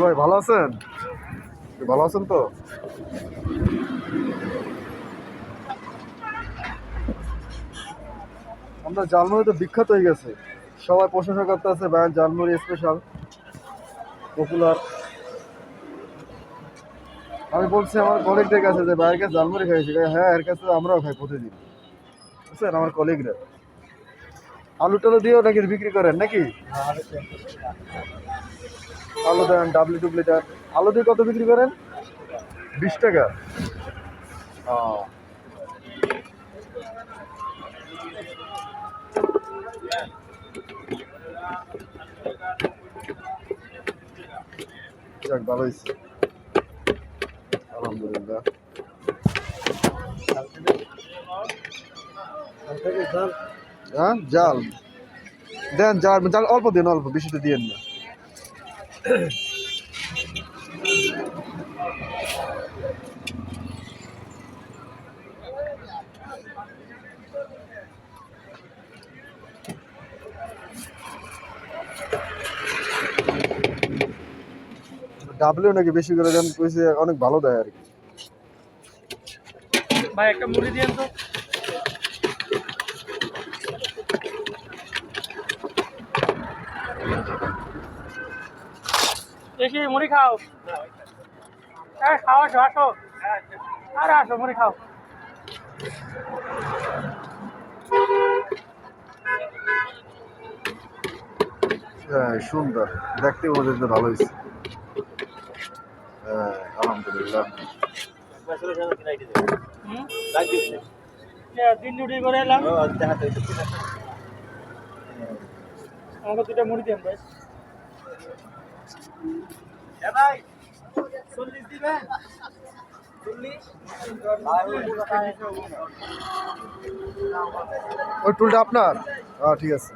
ভাই ভালো আছেন? ভালো আছেন তো? আমরা জালমুড়ি তো বিখ্যাত হয়ে গেছে, সবাই প্রশংসা করতে আছে ভাই জালমুড়ি স্পেশাল পপুলার। আমি বলছি আমার কলিগদের কাছে যে ভাইয়ের কাছে জালমুড়ি খাইছি, হ্যাঁ এর কাছে আমরাও খাই প্রতিদিন, বুঝছেন আমার কলিগরা। আলু টালু দিয়েও নাকি বিক্রি করেন নাকি? আলু দেন ডাবলি টুবলি দেন। আলু দিয়ে কত বিক্রি করেন? 20 টাকা। ও, যাক ভালো হয়েছে, আলহামদুলিল্লাহ। হ্যাঁ জাল দেন, জাল জাল অল্প দিন, অল্প বেশিতে দিয়েন না। ডাবলিও নাকি বেশি করে দেন কইছে, অনেক ভালো দেয় আর কি। ভাই একটা মুড়ি দিয়েন তো। দেখি মুড়ি খাও। হ্যাঁ খাও, আসো আসো, আরে আসো মুড়ি খাও। হ্যাঁ সুন্দর, দেখতে বোঝা যায় ভালো হয়েছে। হ্যাঁ আলহামদুলিল্লাহ। দিন ডিউটি করে এলাম, আমাকে দুটা মুড়ি দেন ভাই। ভাই 40 দিবেন? 40 ওই টুলটা আপনার? হ্যাঁ ঠিক আছে।